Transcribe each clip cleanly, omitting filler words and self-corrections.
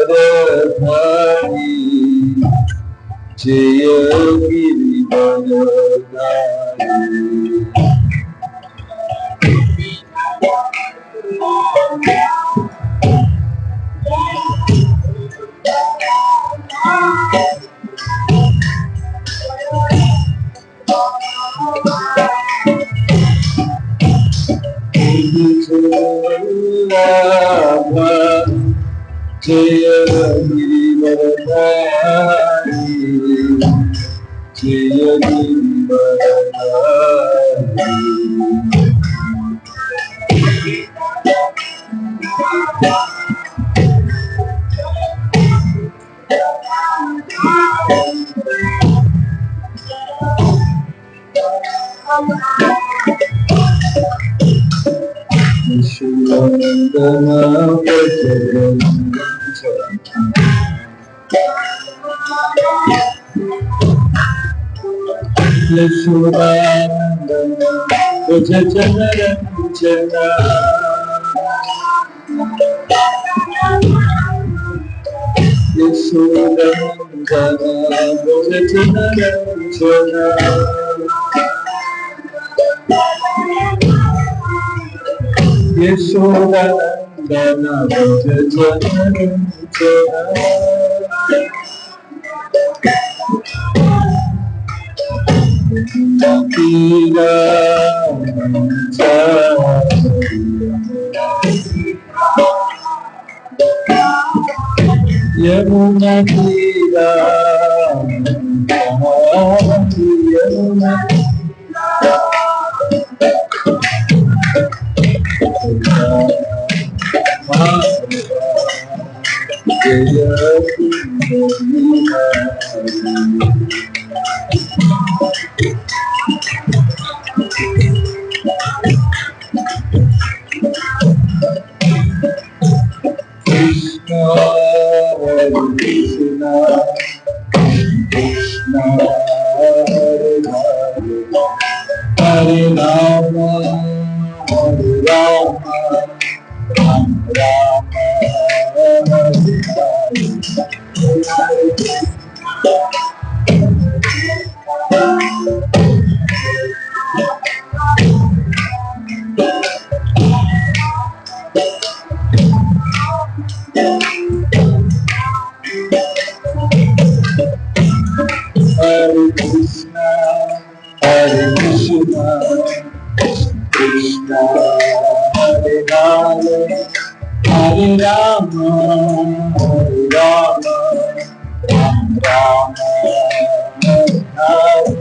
गिरिवरधारी जय यमुना तीरा Yamuna Hare Rama, Hare Rama, Rama Rama, Hare Krishna, Hare Krishna, Krishna Hare Hare, Hare Rama, Hare Rama, Rama Hare Hare,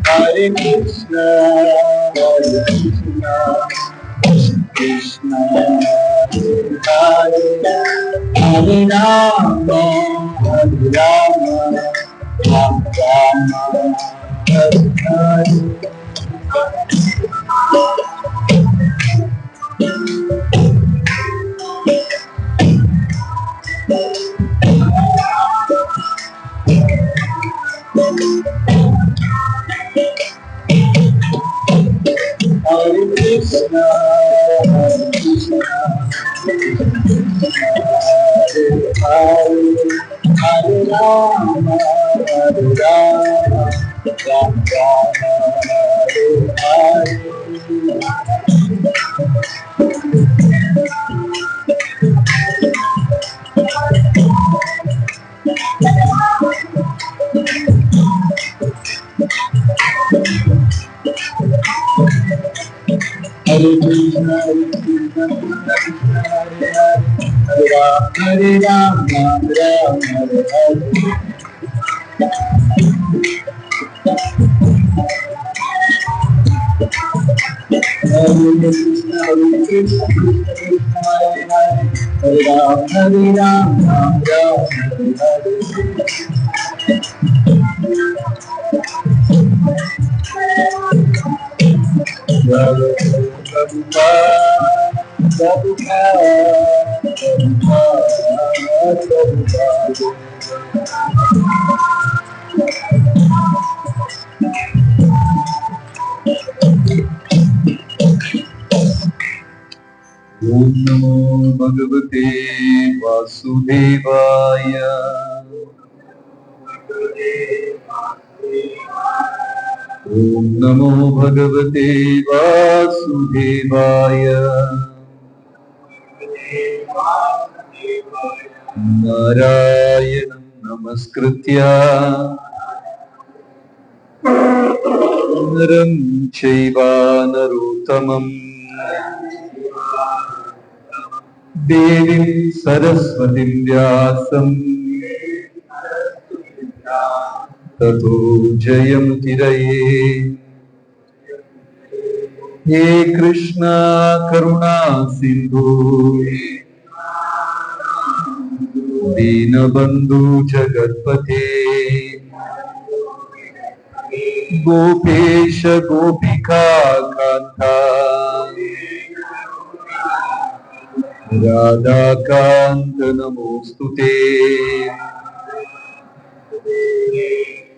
Hare Krishna, Hare Krishna, Krishna Hare Hare, Hare Rama, Hare Rama, Rama Hare Hare. Hare Krishna, Hare Krishna, Hare Hare, Hare Rama, Hare Rama, Rama Hare Hare. Hare Krishna, Hare Krishna, Krishna Hare Hare, Hare Rama, Rama Hare Hare. Hare Krishna, Hare Krishna, Krishna Krishna Hare Hare, Hare Rama, Rama Hare Hare. Prabhupada, Prabhupada, Om Namo Bhagavate Vasudevaya. Om Namo Bhagavate Vasudevaya. Narayanam Namaskritya Naram Chaiva Narottamam Devim Saraswatim Vyasam Tato Jayamutiraye. He Krishna Karuna Sindhu Dinabandhu Jagatpate Gopesha Gopika Kanta Radha Kanta Namostute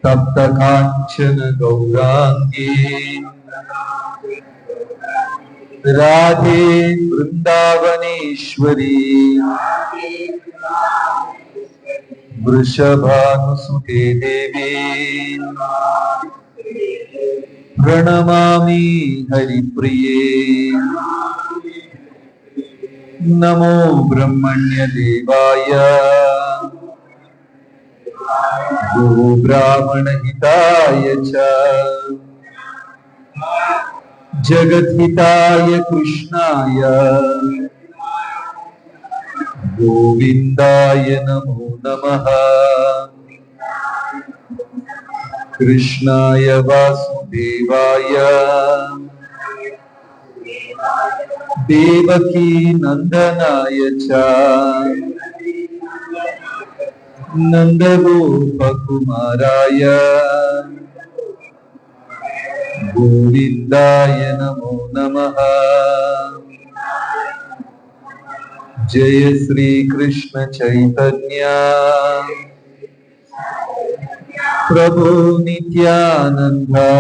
Tapta Kanchana Gaurangi Radhe Vrindavaneshwari Vrishabhanusute Devi Pranamami Haripriye. Namo Brahmanya Devaya Go Brahmana Hitaya Cha Jagat Hitaya Krishnaya Govindaya Namo Namaha. Krishnaya Vasudevaya Devaki Nandanaya Cha Nandagopa Kumaraya Govindaya Namo Namaha. Jaya Sri Krishna Chaitanya Prabhu Nityananda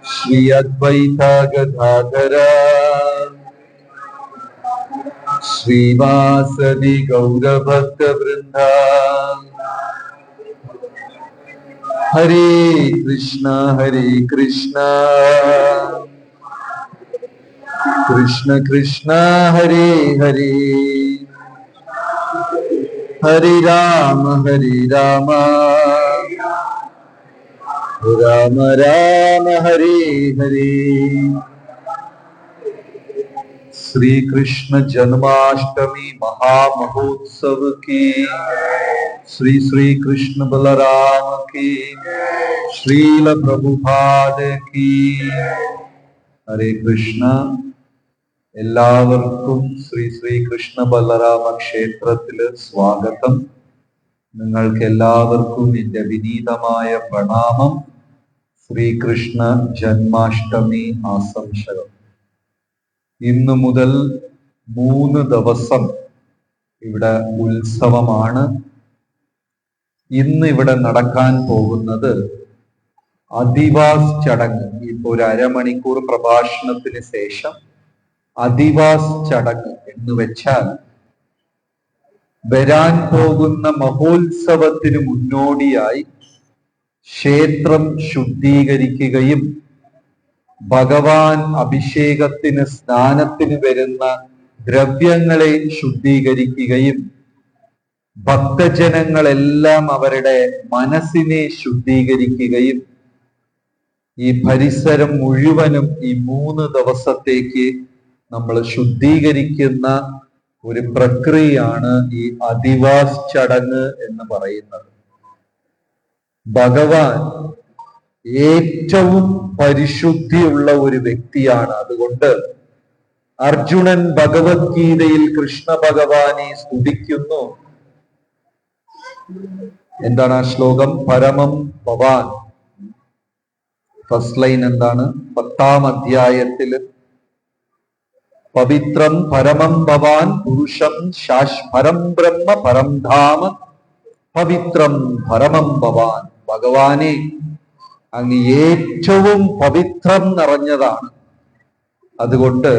Shri Advaita Gadadhara Shri Vasadi Gaura Bhakta Vrinda. Hare Krishna Krishna Krishna Hare Hare Hare Rama Rama Rama Hare Hare. Shri Krishna Janmashtami Mahamahotsav ki Shri Shri Krishna Balaram ki Srila Prabhupada ki. Hare Krishna. എല്ലാവർക്കും ശ്രീ ശ്രീ കൃഷ്ണ ബലരാമ ക്ഷേത്രത്തില് സ്വാഗതം. നിങ്ങൾക്ക് എല്ലാവർക്കും എന്റെ വിനീതമായ പ്രണാമം. ശ്രീകൃഷ്ണ ജന്മാഷ്ടമി ആശംസകൾ. ഇന്നു മുതൽ 3 ദിവസം ഇവിടെ ഉത്സവമാണ്. ഇന്ന് ഇവിടെ നടക്കാൻ പോകുന്നത് അധിവാസ് ചടങ്ങ്. ഇപ്പൊ ഒരു അരമണിക്കൂർ പ്രഭാഷണത്തിന് ശേഷം അധിവാസ് ചടങ്ങ് എന്ന് വെച്ചാൽ വരാൻ പോകുന്ന മഹോത്സവത്തിന് മുന്നോടിയായി ക്ഷേത്രം ശുദ്ധീകരിക്കുകയും ഭഗവാൻ അഭിഷേകത്തിന് സ്നാനത്തിന് വരുന്ന ദ്രവ്യങ്ങളെ ശുദ്ധീകരിക്കുകയും ഭക്തജനങ്ങളെല്ലാം അവരുടെ മനസ്സിനെ ശുദ്ധീകരിക്കുകയും ഈ പരിസരം മുഴുവനും ഈ 3 ദിവസത്തേക്ക് നമ്മൾ ശുദ്ധീകരിക്കുന്ന ഒരു പ്രക്രിയയാണ് ഈ അധിവാസ് ചടങ്ങ് എന്ന് പറയുന്നത്. ഭഗവാൻ ഏറ്റവും പരിശുദ്ധിയുള്ള ഒരു വ്യക്തിയാണ്. അതുകൊണ്ട് അർജുനൻ ഭഗവത്ഗീതയിൽ കൃഷ്ണ ഭഗവാനെ സ്തുതിക്കുന്നു. എന്താണ് ആ ശ്ലോകം? പരമം ഭവാൻ. ഫസ്റ്റ് ലൈൻ എന്താണ്? 10-ാം അധ്യായത്തിൽ പവിത്രം പരമം ഭവാൻ പുരുഷം പരം ബ്രഹ്മ പരം ധാമ പവിത്രം പരമം ഭവാൻ. ഭഗവാനെ, അങ്ങ് ഏറ്റവും പവിത്രം നിറഞ്ഞതാണ്. അതുകൊണ്ട്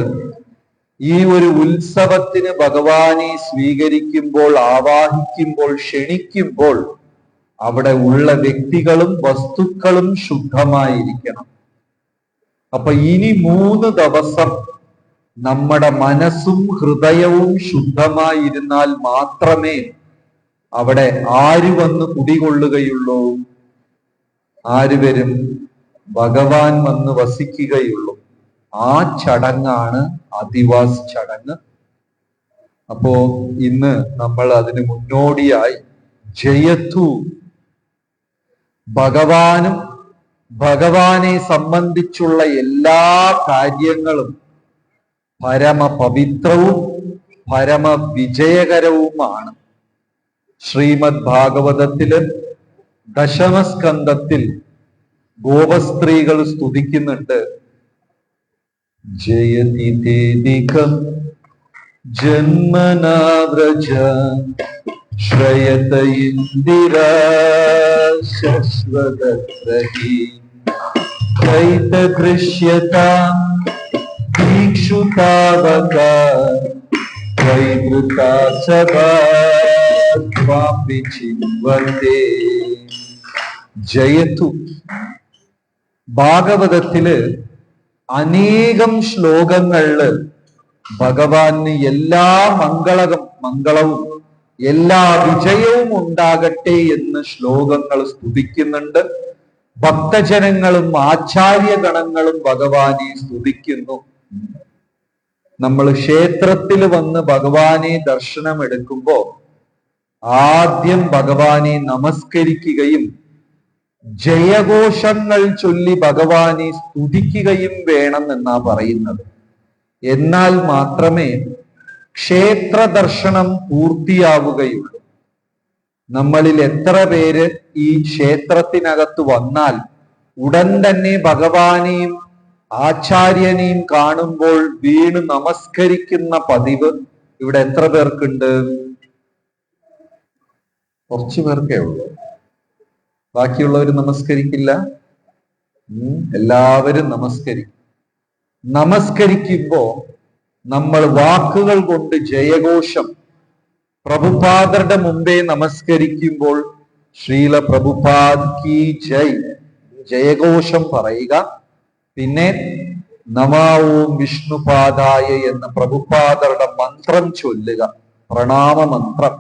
ഈ ഒരു ഉത്സവത്തിന് ഭഗവാനെ സ്വീകരിക്കുമ്പോൾ, ആവാഹിക്കുമ്പോൾ, ക്ഷണിക്കുമ്പോൾ അവിടെ ഉള്ള വ്യക്തികളും വസ്തുക്കളും ശുദ്ധമായിരിക്കണം. അപ്പൊ ഇനി 3 ദിവസം നമ്മുടെ മനസ്സും ഹൃദയവും ശുദ്ധമായിരുന്നാൽ മാത്രമേ അവിടെ ആര് വന്ന് കുടികൊള്ളുകയുള്ളൂ? ആര് വരും? ഭഗവാൻ വന്ന് വസിക്കുകയുള്ളൂ. ആ ചടങ്ങാണ് അധിവാസ് ചടങ്ങ്. അപ്പോ ഇന്ന് നമ്മൾ അതിന് മുന്നോടിയായി ജയത്തു, ഭഗവാനും ഭഗവാനെ സംബന്ധിച്ചുള്ള എല്ലാ കാര്യങ്ങളും പരമപവിത്രവും പരമ വിജയകരവുമാണ്. ശ്രീമദ് ഭാഗവതത്തില് ദശമസ്കന്ധത്തിൽ ഗോപസ്ത്രീകൾ സ്തുതിക്കുന്നുണ്ട്. ജയതി തേദികം ജന്മനാവ്രജ ശ്രയത ഇന്ദിര ശശ്വതഗ്രഹി കൈത ദൃശ്യതാം ദീക്ഷുതാവക വൈവൃതാ സഭാ സ്വാമി ചിന്വന്തേ. ജയത്തു. ഭാഗവതത്തില് അനേകം ശ്ലോകങ്ങളില് ഭഗവാന് എല്ലാ മംഗളവും എല്ലാ വിജയവും ഉണ്ടാകട്ടെ എന്ന് ശ്ലോകങ്ങൾ സ്തുതിക്കുന്നുണ്ട്. ഭക്തജനങ്ങളും ആചാര്യഗണങ്ങളും ഭഗവാനെ സ്തുതിക്കുന്നു. നമ്മൾ ക്ഷേത്രത്തിൽ വന്ന് ഭഗവാനെ ദർശനമെടുക്കുമ്പോ ആദ്യം ഭഗവാനെ നമസ്കരിക്കുകയും ജയഘോഷങ്ങൾ ചൊല്ലി ഭഗവാനെ സ്തുതിക്കുകയും വേണം എന്നാ പറയുന്നത്. എന്നാൽ മാത്രമേ ക്ഷേത്ര ദർശനം പൂർത്തിയാവുകയുള്ളൂ. നമ്മളിൽ എത്ര പേര് ഈ ക്ഷേത്രത്തിനകത്ത് വന്നാൽ ഉടൻ തന്നെ ഭഗവാനെയും ആചാര്യനെയും കാണുമ്പോൾ വീണ് നമസ്കരിക്കുന്ന പതിവ് ഇവിടെ എത്ര പേർക്കുണ്ട്? കുറച്ചു പേർക്കേ ഉള്ളൂ. ബാക്കിയുള്ളവർ നമസ്കരിക്കില്ല. എല്ലാവരും നമസ്കരിക്കും. നമസ്കരിക്കുമ്പോ നമ്മൾ വാക്കുകൾ കൊണ്ട് ജയഘോഷം, പ്രഭുപാദരുടെ മുമ്പേ നമസ്കരിക്കുമ്പോൾ ശ്രീല പ്രഭുപാദ് കി ജയ് ജയഘോഷം പറയുക. പിന്നെ നമോ ഓം വിഷ്ണുപാദായ എന്ന പ്രഭുപാദരുടെ മന്ത്രം ചൊല്ലുക, പ്രണാമ മന്ത്രം.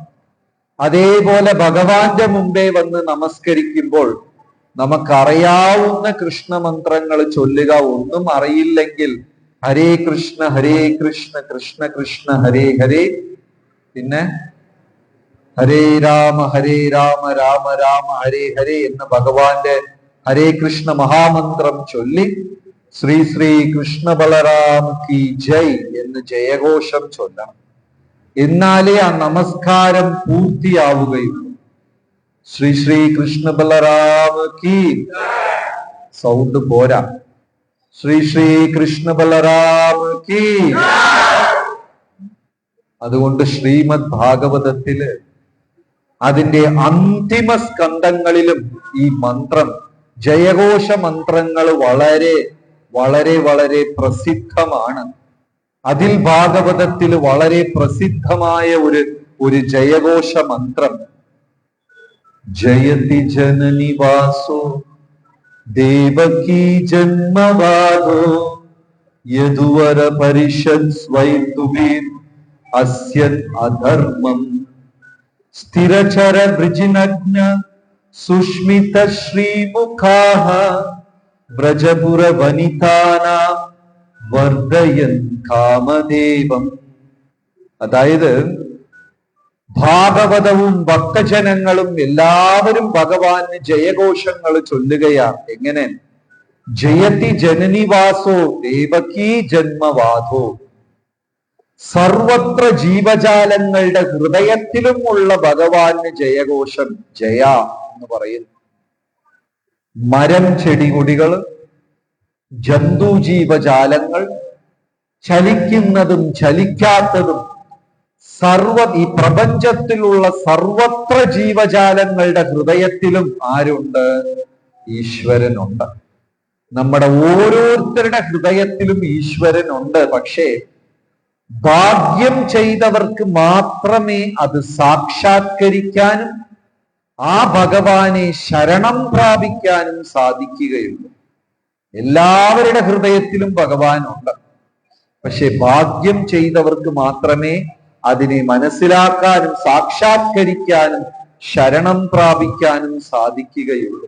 അതേപോലെ ഭഗവാന്റെ മുമ്പേ വന്ന് നമസ്കരിക്കുമ്പോൾ നമുക്കറിയാവുന്ന കൃഷ്ണമന്ത്രങ്ങൾ ചൊല്ലുക. ഒന്നും അറിയില്ലെങ്കിൽ ഹരേ കൃഷ്ണ കൃഷ്ണ കൃഷ്ണ ഹരേ ഹരേ, പിന്നെ ഹരേ രാമ രാമ രാമ ഹരേ ഹരേ എന്ന ഭഗവാന്റെ ഹരേ കൃഷ്ണ മഹാമന്ത്രം ചൊല്ലി ശ്രീ ശ്രീ കൃഷ്ണ ബലറാം കി ജയ് എന്ന് ജയഘോഷം ചൊല്ലണം. എന്നാലേ ആ നമസ്കാരം പൂർത്തിയാവുകയുള്ളൂ. ശ്രീ ശ്രീ കൃഷ്ണ ബലറാം കി, സൗണ്ട് പോരാ, ശ്രീ ശ്രീ കൃഷ്ണ ബലറാം കി. അതുകൊണ്ട് ശ്രീമദ് ഭാഗവതത്തില് അതിന്റെ അന്തിമ സ്കന്ധങ്ങളിലും ഈ മന്ത്രം, ജയഘോഷ മന്ത്രങ്ങൾ വളരെ വളരെ വളരെ പ്രസിദ്ധമാണ്. അതിൽ ഭാഗവതത്തിൽ വളരെ പ്രസിദ്ധമായ ഒരു ജയഘോഷ മന്ത്രം, ജയതി ജനനി വാസോ ദേവകീ ജന്മവാദോ യദുവര പരിഷത് സ്വൈതുബീർ അസ്യത് അധർമ്മം സ്ഥിരചര വൃജിനഗ്ന സുഷ്മിത ശ്രീമുഖാഃ വ്രജപുര വനിതാനാം വർദ്ധയൻ കാമദേവം. അതായത് ഭാഗവതവും ഭക്തജനങ്ങളും എല്ലാവരും ഭഗവാന് ജയഘോഷങ്ങൾ ചൊല്ലുകയാണ്. എങ്ങനെ? ജയതി ജനനിവാസോ ദേവകീ ജന്മവാദോ. സർവത്ര ജീവജാലങ്ങളുടെ ഹൃദയത്തിലും ഉള്ള ഭഗവാന് ജയഘോഷം, ജയ എന്ന് പറയുന്നു. മരം ചെടികൊടികൾ, ജന്തു ജീവജാലങ്ങൾ, ചലിക്കുന്നതും ചലിക്കാത്തതും ഈ പ്രപഞ്ചത്തിലുള്ള സർവത്ര ജീവജാലങ്ങളുടെ ഹൃദയത്തിലും ആരുണ്ട്? ഈശ്വരനുണ്ട്. നമ്മുടെ ഓരോരുത്തരുടെ ഹൃദയത്തിലും ഈശ്വരനുണ്ട്. പക്ഷേ ഭാഗ്യം ചെയ്തവർക്ക് മാത്രമേ അത് സാക്ഷാത്കരിക്കാനും ആ ഭഗവാനെ ശരണം പ്രാപിക്കാനും സാധിക്കുകയുള്ളൂ. എല്ലാവരുടെ ഹൃദയത്തിലും ഭഗവാനുണ്ട്. പക്ഷെ ഭാഗ്യം ചെയ്തവർക്ക് മാത്രമേ അതിനെ മനസ്സിലാക്കാനും സാക്ഷാത്കരിക്കാനും ശരണം പ്രാപിക്കാനും സാധിക്കുകയുള്ളൂ.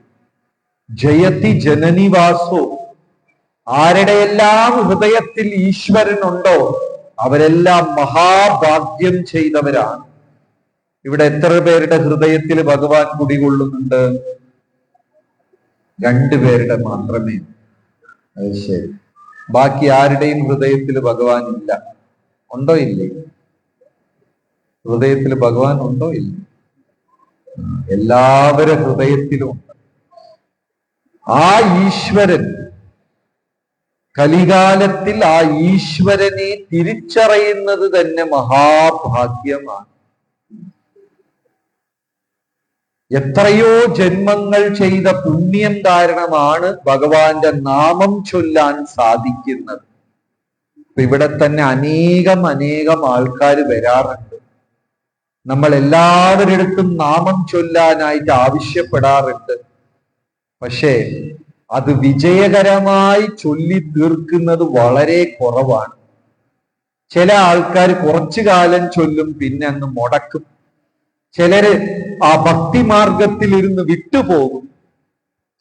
ജയതി ജനനിവാസോ, ആരുടെയെല്ലാം ഹൃദയത്തിൽ ഈശ്വരനുണ്ടോ അവരെല്ലാം മഹാഭാഗ്യം ചെയ്തവരാണ്. ഇവിടെ എത്ര പേരുടെ ഹൃദയത്തിൽ ഭഗവാൻ കുടികൊള്ളുന്നുണ്ട്? 2 പേരുടെ മാത്രമേ. അത് ശരി. ബാക്കി ആരുടെയും ഹൃദയത്തിൽ ഭഗവാൻ ഇല്ല. ഉണ്ടോ ഇല്ലേ? ഹൃദയത്തിൽ ഭഗവാൻ ഉണ്ടോ ഇല്ല? എല്ലാവരുടെ ഹൃദയത്തിലും ഉണ്ട്. ആ ഈശ്വരൻ, കലികാലത്തിൽ ആ ഈശ്വരനെ തിരിച്ചറിയുന്നത് തന്നെ മഹാഭാഗ്യമാണ്. എത്രയോ ജന്മങ്ങൾ ചെയ്ത പുണ്യം കാരണമാണ് ഭഗവാന്റെ നാമം ചൊല്ലാൻ സാധിക്കുന്നത്. ഇവിടെ തന്നെ അനേകം ആൾക്കാർ വരാറുണ്ട്. നമ്മൾ എല്ലാവരിടത്തും നാമം ചൊല്ലാനായിട്ട് ആവശ്യപ്പെടാറുണ്ട്. പക്ഷേ അത് വിജയകരമായി ചൊല്ലി തീർക്കുന്നത് വളരെ കുറവാണ്. ചില ആൾക്കാർ കുറച്ചു കാലം ചൊല്ലും, പിന്നെ അങ്ങ് മുടക്കും. ചിലര് ആ ഭക്തിമാർഗത്തിൽ ഇരുന്ന് വിട്ടുപോകും.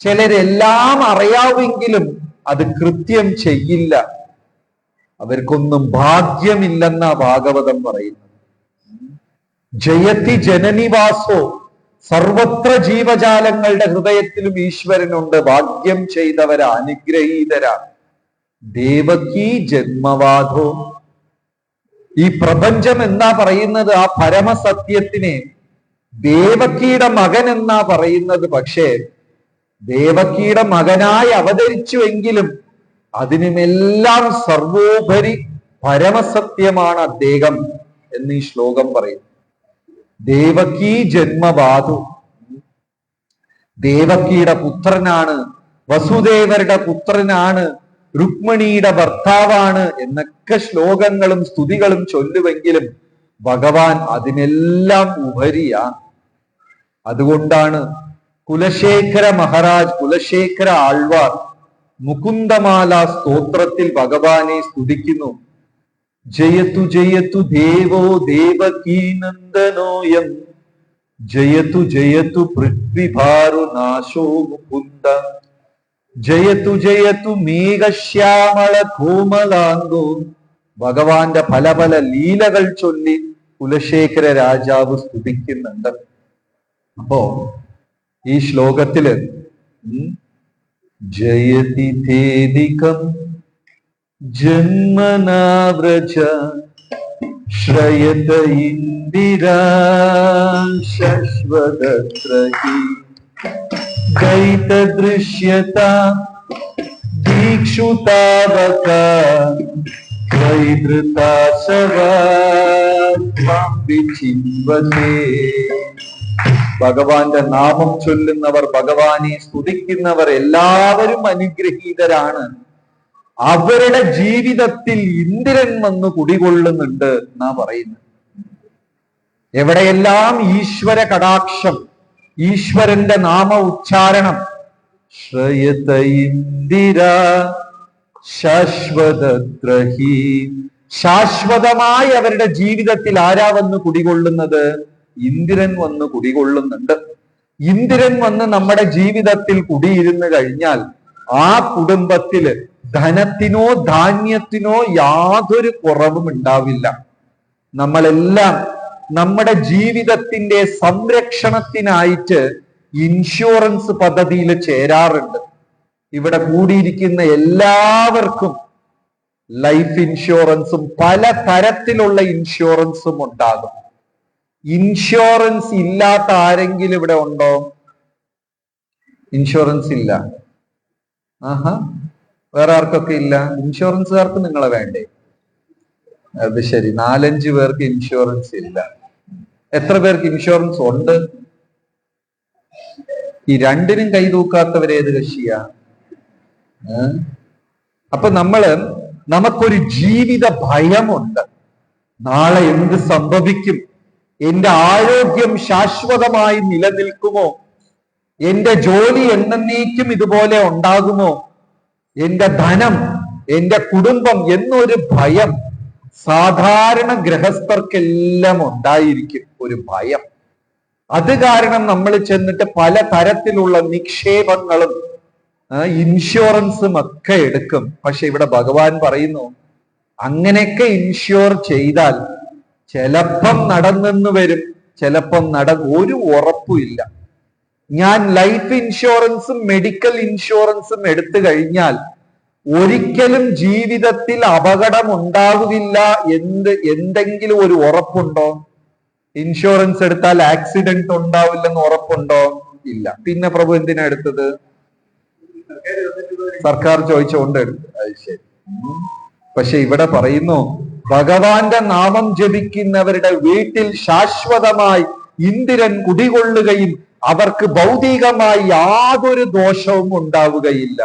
ചിലരെല്ലാം അറിയാമെങ്കിലും അത് കൃത്യം ചെയ്യില്ല. അവർക്കൊന്നും ഭാഗ്യമില്ലെന്ന ഭാഗവതം പറയുന്നത്. ജയതി ജനനിവാസോ, സർവത്ര ജീവജാലങ്ങളുടെ ഹൃദയത്തിലും ഈശ്വരനുണ്ട്. ഭാഗ്യം ചെയ്തവരാ, അനുഗ്രഹീതരാ. ദേവകീ ജന്മവാദോ, ഈ പ്രപഞ്ചം എന്നാ പറയുന്നത് ആ പരമസത്യത്തിനെ ദേവകിയുടെ മകൻ എന്നാ പറയുന്നത്. പക്ഷേ ദേവകിയുടെ മകനായി അവതരിച്ചുവെങ്കിലും അതിനുമെല്ലാം സർവോപരി പരമസത്യമാണ് അദ്ദേഹം എന്ന് ഈ ശ്ലോകം പറയും. ദേവകീ ജന്മവാദു, ദേവകിയുടെ പുത്രനാണ്, വസുദേവരുടെ പുത്രനാണ്, രുക്മിണിയുടെ ഭർത്താവാണ് എന്നൊക്കെ ശ്ലോകങ്ങളും സ്തുതികളും ചൊല്ലുവെങ്കിലും ഭഗവാൻ അതിനെല്ലാം ഉപരിയാ. അതുകൊണ്ടാണ് കുലശേഖര മഹാരാജ്, കുലശേഖര ആൾവാർ മുകുന്ദമാല സ്തോത്രത്തിൽ ഭഗവാനെ സ്തുതിക്കുന്നു. ജയതു ജയതു ദേവോ ദേവകീനന്ദനോയം, ജയതു ജയതു പൃഥ്വിഭാരു നാശോ മുകുന്ദ, ജയതു ജയതു മേഘശ്യാമള കോമലാംഗോ. ഭഗവാന്റെ പല പല ലീലകൾ ചൊല്ലി കുലശേഖര രാജാവ് സ്തുതിക്കുന്നുണ്ട്. അപ്പോ ഈ ശ്ലോകത്തില് ജയതി ധേദികം ജന്മനാവ്രജ ശ്രയത ഇന്ദിരാ ശശ്വതത്രഹി ദൈതദൃശ്യത ദീക്ഷുതാവക ഭഗവാന്റെ നാമം ചൊല്ലുന്നവർ, ഭഗവാനെ സ്തുതിക്കുന്നവർ എല്ലാവരും അനുഗ്രഹീതരാണ്. അവരുടെ ജീവിതത്തിൽ ഇന്ദ്രൻ വന്ന് കുടികൊള്ളുന്നുണ്ട് എന്നാ പറയുന്നത്. എവിടെയെല്ലാം ഈശ്വര കടാക്ഷം, ഈശ്വരന്റെ നാമ ഉച്ചാരണം, ശ്രയത ഇന്ദിര ശാശ്വതത്രഹി, ശാശ്വതമായി അവരുടെ ജീവിതത്തിൽ ആരാ വന്ന് കുടികൊള്ളുന്നത്? ഇന്ദ്രൻ വന്ന് കുടികൊള്ളുന്നുണ്ട്. ഇന്ദ്രൻ വന്ന് നമ്മുടെ ജീവിതത്തിൽ കുടിയിരുന്നു കഴിഞ്ഞാൽ ആ കുടുംബത്തില് ധനത്തിനോ ധാന്യത്തിനോ യാതൊരു കുറവും ഉണ്ടാവില്ല. നമ്മളെല്ലാം നമ്മുടെ ജീവിതത്തിന്റെ സംരക്ഷണത്തിനായിട്ട് ഇൻഷുറൻസ് പദ്ധതിയിൽ ചേരാറുണ്ട്. ഇവിടെ കൂടിയിരിക്കുന്ന എല്ലാവർക്കും ലൈഫ് ഇൻഷുറൻസും പല തരത്തിലുള്ള ഇൻഷുറൻസും ഉണ്ടാകും. ഇൻഷുറൻസ് ഇല്ലാത്ത ആരെങ്കിലും ഇവിടെ ഉണ്ടോ? ഇൻഷുറൻസ് ഇല്ല. ആഹാ, വേറെ ആർക്കൊക്കെ ഇല്ല? ഇൻഷുറൻസുകാർക്ക് നിങ്ങളെ വേണ്ടേ? അത് ശരി, 4-5 പേർക്ക് ഇൻഷുറൻസ് ഇല്ല. എത്ര പേർക്ക് ഇൻഷുറൻസ് ഉണ്ട്? ഈ രണ്ടിനും കൈതൂക്കാത്തവരേത് കക്ഷിയാ? അപ്പൊ നമുക്കൊരു ജീവിത ഭയമുണ്ട്. നാളെ എന്ത് സംഭവിക്കും? എന്റെ ആരോഗ്യം ശാശ്വതമായി നിലനിൽക്കുമോ? എന്റെ ജോലി എന്നേക്കും ഇതുപോലെ ഉണ്ടാകുമോ? എന്റെ ധനം, എന്റെ കുടുംബം എന്നൊരു ഭയം സാധാരണ ഗൃഹസ്ഥർക്കെല്ലാം ഉണ്ടായിരിക്കും, ഒരു ഭയം. അത് കാരണം നമ്മൾ ചെന്നിട്ട് പല തരത്തിലുള്ള നിക്ഷേപങ്ങളും ഇൻഷുറൻസും ഒക്കെ എടുക്കും. പക്ഷെ ഇവിടെ ഭഗവാൻ പറയുന്നു, അങ്ങനെയൊക്കെ ഇൻഷുർ ചെയ്താൽ ചിലപ്പം നടന്നെന്ന് വരും, ചിലപ്പം ഒരു ഉറപ്പുമില്ല. ഞാൻ ലൈഫ് ഇൻഷുറൻസും മെഡിക്കൽ ഇൻഷുറൻസും എടുത്തു കഴിഞ്ഞാൽ ഒരിക്കലും ജീവിതത്തിൽ അപകടം ഉണ്ടാവുകയില്ല എന്തെങ്കിലും ഒരു ഉറപ്പുണ്ടോ? ഇൻഷുറൻസ് എടുത്താൽ ആക്സിഡന്റ് ഉണ്ടാവില്ലെന്ന് ഉറപ്പുണ്ടോ? ഇല്ല. പിന്നെ പ്രഭു എന്തിനാ എടുത്തത്? സർക്കാർ ചോദിച്ചുകൊണ്ട് എടുത്തു. അത് ശരി. പക്ഷെ ഇവിടെ പറയുന്നു, ഭഗവാന്റെ നാമം ജപിക്കുന്നവരുടെ വീട്ടിൽ ശാശ്വതമായി ഇന്ദ്രൻ കുടികൊള്ളുകയും അവർക്ക് ഭൗതികമായി യാതൊരു ദോഷവും ഉണ്ടാവുകയില്ല.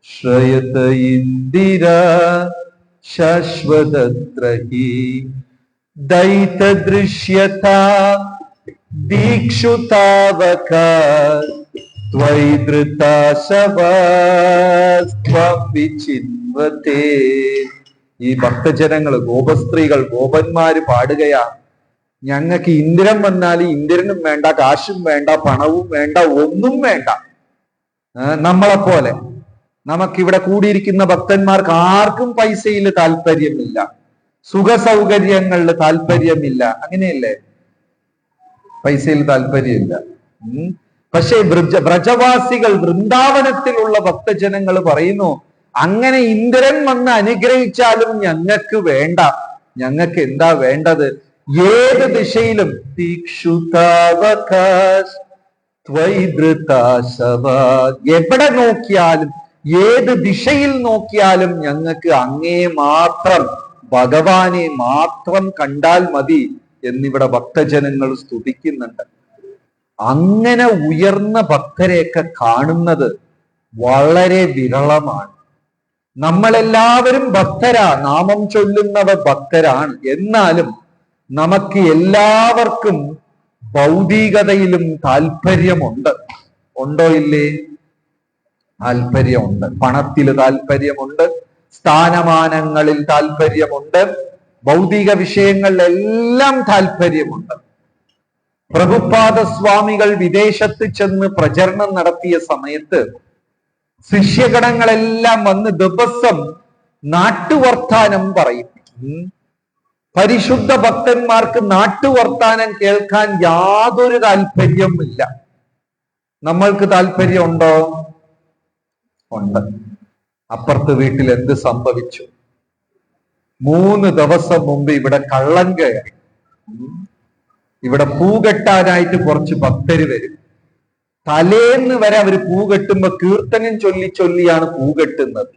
ശ്രയത ഇന്ദിര ശാശ്വതത്രഹി ദൈതദൃശ്യത ദീക്ഷുതാവക ത്വൈധൃതാശവസ്ത്വവിചിന്വതേ. ഈ ഭക്തജനങ്ങൾ, ഗോപസ്ത്രീകൾ, ഗോപന്മാര് പാടുകയാ, ഞങ്ങൾക്ക് ഇന്ദ്രൻ വന്നാൽ ഇന്ദ്രനും വേണ്ട, കാശും വേണ്ട, പണവും വേണ്ട, ഒന്നും വേണ്ട. നമ്മളെപ്പോലെ നമുക്കിവിടെ കൂടിയിരിക്കുന്ന ഭക്തന്മാർക്ക് ആർക്കും പൈസയിൽ താല്പര്യമില്ല, സുഖ സൗകര്യങ്ങളിൽ താല്പര്യമില്ല. അങ്ങനെയല്ലേ? പൈസയിൽ താല്പര്യമില്ല. പക്ഷേ വ്രജവാസികൾ, വൃന്ദാവനത്തിലുള്ള ഭക്തജനങ്ങൾ പറയുന്നു, അങ്ങനെ ഇന്ദ്രൻ വന്ന് അനുഗ്രഹിച്ചാലും ഞങ്ങൾക്ക് വേണ്ട. ഞങ്ങൾക്ക് എന്താ വേണ്ടത്? ഏത് ദിശയിലും എവിടെ നോക്കിയാലും, ഏത് ദിശയിൽ നോക്കിയാലും ഞങ്ങൾക്ക് അങ്ങേ മാത്രം, ഭഗവാനെ മാത്രം കണ്ടാൽ മതി എന്നിവിടെ ഭക്തജനങ്ങൾ സ്തുതിക്കുന്നുണ്ട്. അങ്ങനെ ഉയർന്ന ഭക്തരെയൊക്കെ കാണുന്നത് വളരെ വിരളമാണ്. നമ്മളെല്ലാവരും ഭക്തരാ, നാമം ചൊല്ലുന്നവർ ഭക്തരാണ്. എന്നാലും നമുക്ക് എല്ലാവർക്കും ഭൗതികതയിലും താല്പര്യമുണ്ട്. ഉണ്ടോ ഇല്ലേ? താല്പര്യമുണ്ട്. പണത്തിൽ താല്പര്യമുണ്ട്, സ്ഥാനമാനങ്ങളിൽ താല്പര്യമുണ്ട്, ഭൗതിക വിഷയങ്ങളിലെല്ലാം താല്പര്യമുണ്ട്. പ്രഭുപാദ സ്വാമികൾ വിദേശത്ത് ചെന്ന് പ്രചരണം നടത്തിയ സമയത്ത് ശിഷ്യഗണങ്ങളെല്ലാം വന്ന് ദിവസം നാട്ടുവർത്താനം പറയും. പരിശുദ്ധ ഭക്തന്മാർക്ക് നാട്ടുവർത്താനം കേൾക്കാൻ യാതൊരു താല്പര്യവുമില്ല. നമ്മൾക്ക് താല്പര്യമുണ്ടോ? ഉണ്ട്. അപ്പുറത്ത് വീട്ടിൽ എന്ത് സംഭവിച്ചു? 3 ദിവസം മുമ്പ് ഇവിടെ കള്ളൻ കയറി. ഇവിടെ പൂകെട്ടാനായിട്ട് കുറച്ച് ഭക്തര് വരും. തലേന്ന് വരെ അവർ പൂകെട്ടുമ്പോ കീർത്തനം ചൊല്ലിയാണ് പൂകെട്ടുന്നത്.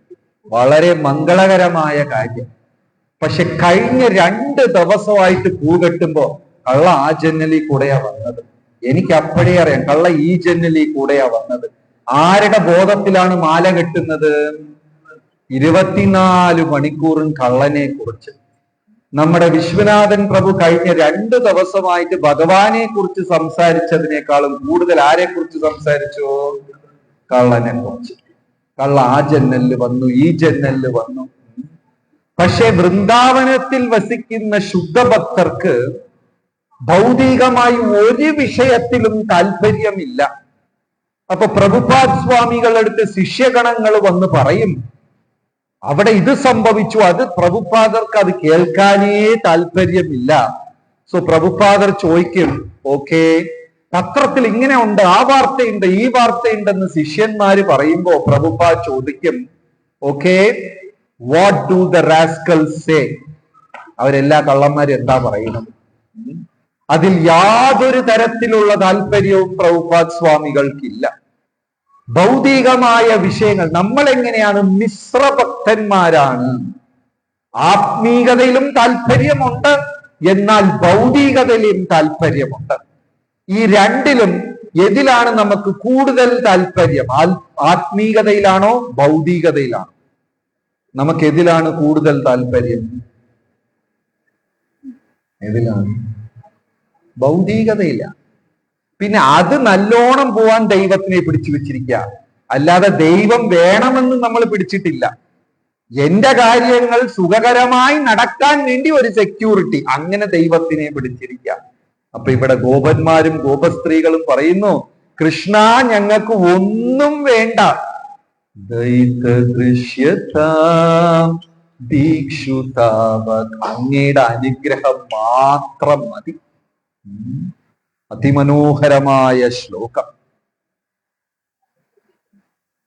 വളരെ മംഗളകരമായ കാര്യം. പക്ഷെ കഴിഞ്ഞ 2 ദിവസമായിട്ട് പൂകെട്ടുമ്പോ കള്ള ആ ജന്നലിൽ കൂടെയാ വന്നത്. എനിക്ക് അപ്പോഴേ അറിയാം, കള്ള ഈ ജന്നലിൽ കൂടെയാ വന്നത്. ആരുടെ ബോധത്തിലാണ് മാല കെട്ടുന്നത്? 24 മണിക്കൂറും കള്ളനെ കുറിച്ച്. നമ്മുടെ വിശ്വനാഥൻ പ്രഭു കഴിഞ്ഞ 2 ദിവസമായിട്ട് ഭഗവാനെ കുറിച്ച് സംസാരിച്ചതിനേക്കാളും കൂടുതൽ ആരെ കുറിച്ച് സംസാരിച്ചു? കള്ളനെ കുറിച്ച്. കള്ള ആ ജന്നലില് വന്നു, ഈ ജന്നലില് വന്നു. പക്ഷെ വൃന്ദാവനത്തിൽ വസിക്കുന്ന ശുദ്ധഭക്തർക്ക് ഭൗതികമായി ഒരു വിഷയത്തിലും താല്പര്യമില്ല. അപ്പൊ പ്രഭുപാദ് സ്വാമികളടുത്ത് ശിഷ്യഗണങ്ങൾ വന്ന് പറയും, അവിടെ ഇത് സംഭവിച്ചു, അത് പ്രഭുപാദർക്ക് അത് കേൾക്കാനേ താല്പര്യമില്ല. സോ പ്രഭുപാദർ ചോദിക്കും, ഓക്കെ, പത്രത്തിൽ ഇങ്ങനെ ഉണ്ട്, ആ വാർത്തയുണ്ട്, ഈ വാർത്തയുണ്ടെന്ന് ശിഷ്യന്മാര് പറയുമ്പോ പ്രഭുപാദ് ചോദിക്കും, okay, what do the rascals say? അവരെല്ലാ കള്ളന്മാരും എന്താ പറയുന്നത്? അതിൽ യാതൊരു തരത്തിലുള്ള താല്പര്യവും പ്രഭുപാദ് സ്വാമികൾക്കില്ല. ഭൗതികമായ വിഷയങ്ങൾ, നമ്മൾ എങ്ങനെയാണ്? മിശ്രഭക്തന്മാരാണ്. ആത്മീകതയിലും താല്പര്യമുണ്ട്, എന്നാൽ ഭൗതികതയിലും താല്പര്യമുണ്ട്. ഈ രണ്ടിലും ഏതിലാണ് നമുക്ക് കൂടുതൽ താല്പര്യം? ആത്മീകതയിലാണോ ഭൗതികതയിലാണോ? നമുക്ക് ഏതിലാണ് കൂടുതൽ താല്പര്യം? ഏതിലാണ്? ഭൗതികതയിലാണ്. പിന്നെ അത് നല്ലോണം പോവാൻ ദൈവത്തിനെ പിടിച്ചു വെച്ചിരിക്കുക, അല്ലാതെ ദൈവം വേണമെന്ന് നമ്മൾ പിടിച്ചിട്ടില്ല. എന്റെ കാര്യങ്ങൾ സുഖകരമായി നടക്കാൻ വേണ്ടി ഒരു സെക്യൂരിറ്റി, അങ്ങനെ ദൈവത്തിനെ പിടിച്ചിരിക്കുക. അപ്പൊ ഇവിടെ ഗോപന്മാരും ഗോപസ്ത്രീകളും പറയുന്നു, കൃഷ്ണ ഞങ്ങൾക്ക് ഒന്നും വേണ്ട, അങ്ങയുടെ അനുഗ്രഹം മാത്രം മതി. അതിമനോഹരമായ ശ്ലോകം.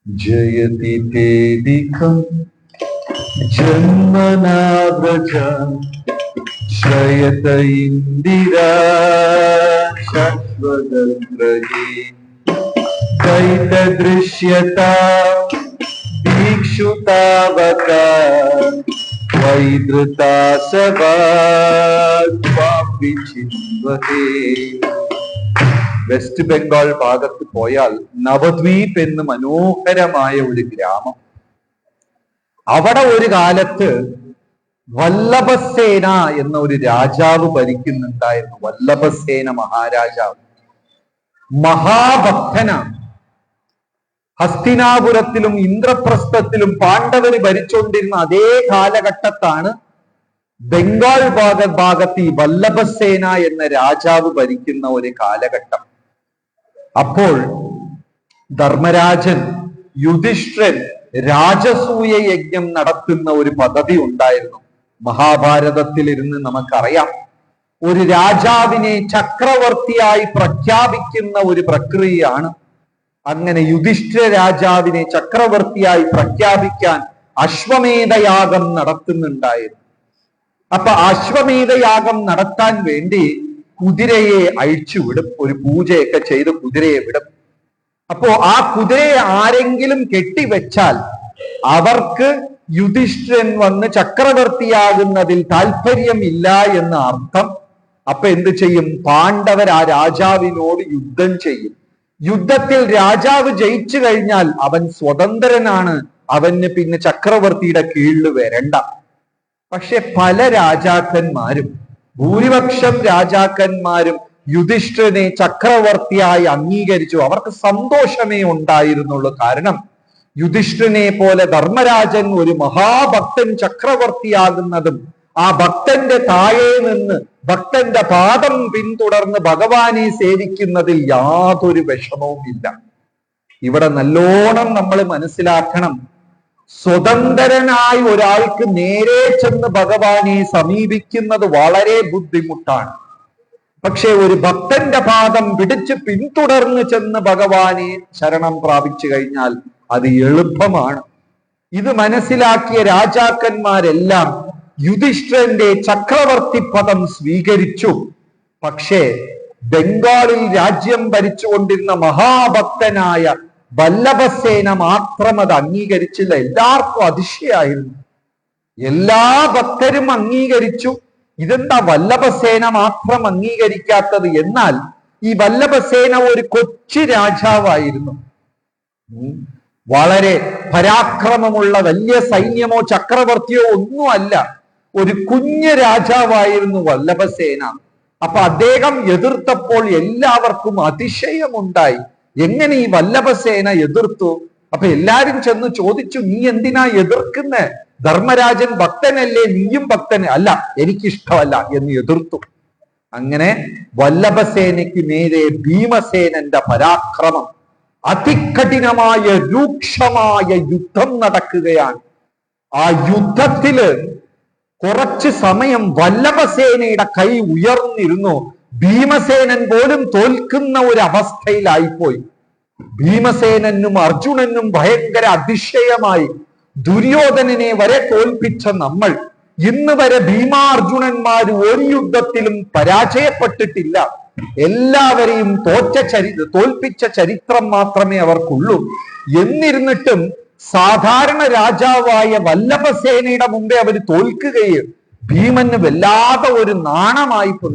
ജയതി തേദികം ജന്മനാ വ്രജ ശ്രയത ഇന്ദിരാ ശശ്വതഗ്രഹേ ദൈതദൃശ്യതാ ദീക്ഷുതാവക വൈദ്രുതാ സഭാ വിചിന്വഹേ. വെസ്റ്റ് ബംഗാൾ ഭാഗത്ത് പോയാൽ നവദ്വീപ് എന്ന് മനോഹരമായ ഒരു ഗ്രാമം. അവിടെ ഒരു കാലത്ത് വല്ലഭസേന എന്ന ഒരു രാജാവ് ഭരിക്കുന്നുണ്ടായിരുന്നു. വല്ലഭസേന മഹാരാജാവ് മഹാഭക്തനാണ്. ഹസ്തിനാപുരത്തിലും ഇന്ദ്രപ്രസ്ഥത്തിലും പാണ്ഡവര് ഭരിച്ചുകൊണ്ടിരുന്ന അതേ കാലഘട്ടത്താണ് ബംഗാൾ ഭാഗത്ത് ഈ വല്ലഭസേന എന്ന രാജാവ് ഭരിക്കുന്ന ഒരു കാലഘട്ടം. അപ്പോൾ ധർമ്മരാജൻ യുധിഷ്ഠിരൻ രാജസൂയ യജ്ഞം നടത്തുന്ന ഒരു പദ്ധതി ഉണ്ടായിരുന്നു. മഹാഭാരതത്തിൽ ഇരുന്ന് നമുക്കറിയാം, ഒരു രാജാവിനെ ചക്രവർത്തിയായി പ്രഖ്യാപിക്കുന്ന ഒരു പ്രക്രിയയാണ്. അങ്ങനെ യുധിഷ്ഠിര രാജാവിനെ ചക്രവർത്തിയായി പ്രഖ്യാപിക്കാൻ അശ്വമേധയാഗം നടത്തുന്നുണ്ടായിരുന്നു. അപ്പൊ അശ്വമേധയാഗം നടത്താൻ വേണ്ടി കുതിരയെ അഴിച്ചുവിടും, ഒരു പൂജയൊക്കെ ചെയ്ത് കുതിരയെ വിടും. അപ്പോ ആ കുതിരയെ ആരെങ്കിലും കെട്ടിവെച്ചാൽ അവർക്ക് യുധിഷ്ഠിരൻ വന്ന് ചക്രവർത്തിയാകുന്നതിൽ താല്പര്യമില്ല എന്ന അർത്ഥം. അപ്പൊ എന്ത് ചെയ്യും? പാണ്ഡവർ ആ രാജാവിനോട് യുദ്ധം ചെയ്യും. യുദ്ധത്തിൽ രാജാവ് ജയിച്ചു കഴിഞ്ഞാൽ അവൻ സ്വതന്ത്രനാണ്, അവന് പിന്നെ ചക്രവർത്തിയുടെ കീഴിൽ വരണ്ട. പക്ഷെ പല രാജാക്കന്മാരും, ഭൂരിപക്ഷം രാജാക്കന്മാരും യുധിഷ്ഠിരനെ ചക്രവർത്തിയായി അംഗീകരിച്ചു. അവർക്ക് സന്തോഷമേ ഉണ്ടായിരുന്നുള്ളൂ. കാരണം യുധിഷ്ഠിരനെ പോലെ ധർമ്മരാജൻ ഒരു മഹാഭക്തൻ ചക്രവർത്തിയാകുന്നതും ആ ഭക്തന്റെ താഴെ നിന്ന് ഭക്തന്റെ പാദം പിന്തുടർന്ന് ഭഗവാനെ സേവിക്കുന്നതിൽ യാതൊരു വിഷമവും ഇല്ല. ഇവിടെ നല്ലോണം നമ്മൾ മനസ്സിലാക്കണം, സ്വതന്ത്രനായി ഒരാൾക്ക് നേരെ ചെന്ന് ഭഗവാനെ സമീപിക്കുന്നത് വളരെ ബുദ്ധിമുട്ടാണ്. പക്ഷെ ഒരു ഭക്തന്റെ പാദം പിടിച്ച് പിന്തുടർന്ന് ചെന്ന് ഭഗവാനെ ശരണം പ്രാപിച്ചു കഴിഞ്ഞാൽ അത് എളുപ്പമാണ്. ഇത് മനസ്സിലാക്കിയ രാജാക്കന്മാരെല്ലാം യുധിഷ്ഠിരന്റെ ചക്രവർത്തി പദം സ്വീകരിച്ചു. പക്ഷേ ബംഗാളിൽ രാജ്യം ഭരിച്ചുകൊണ്ടിരുന്ന മഹാഭക്തനായ വല്ലഭസേന മാത്രം അത് അംഗീകരിച്ചില്ല. എല്ലാവർക്കും അതിശയായിരുന്നു. എല്ലാ ഭക്തരും അംഗീകരിച്ചു. ഇതെന്താ വല്ലഭസേന മാത്രം അംഗീകരിക്കാത്തത്? എന്നാൽ ഈ വല്ലഭസേന ഒരു കൊച്ചു രാജാവായിരുന്നു. വളരെ പരാക്രമമുള്ള വലിയ സൈന്യമോ ചക്രവർത്തിയോ ഒന്നുമല്ല, ഒരു കുഞ്ഞു രാജാവായിരുന്നു വല്ലഭസേന. അപ്പൊ അദ്ദേഹം എതിർത്തപ്പോൾ എല്ലാവർക്കും അതിശയമുണ്ടായി. എങ്ങനെ ഈ വല്ലഭസേന എതിർത്തു? അപ്പൊ എല്ലാരും ചെന്ന് ചോദിച്ചു, നീ എന്തിനാ എതിർക്കുന്നേ? ധർമ്മരാജൻ ഭക്തനല്ലേ, നീയും ഭക്തന് അല്ല, എനിക്കിഷ്ടമല്ല എന്ന് എതിർത്തു. അങ്ങനെ വല്ലഭസേനയ്ക്ക് നേരെ ഭീമസേനന്റെ പരാക്രമം, അതികഠിനമായ രൂക്ഷമായ യുദ്ധം നടക്കുകയാണ്. ആ യുദ്ധത്തില് കുറച്ച് സമയം വല്ലഭസേനയുടെ കൈ ഉയർന്നിരുന്നു. ഭീമസേനൻ പോലും തോൽക്കുന്ന ഒരു അവസ്ഥയിലായിപ്പോയി. ഭീമസേനനും അർജുനനും ഭയങ്കര അതിശയമായി. ദുര്യോധനനെ വരെ തോൽപ്പിച്ച നമ്മൾ ഇന്ന് വരെ ഭീമാർജുനന്മാർ ഒരു യുദ്ധത്തിലും പരാജയപ്പെട്ടിട്ടില്ല. എല്ലാവരെയും തോൽപ്പിച്ച ചരിത്രം മാത്രമേ അവർക്കുള്ളൂ. എന്നിരുന്നിട്ടും സാധാരണ രാജാവായ വല്ലഭസേനയുടെ മുമ്പേ അവര് തോൽക്കുകയും ഭീമന് വല്ലാതെ ഒരു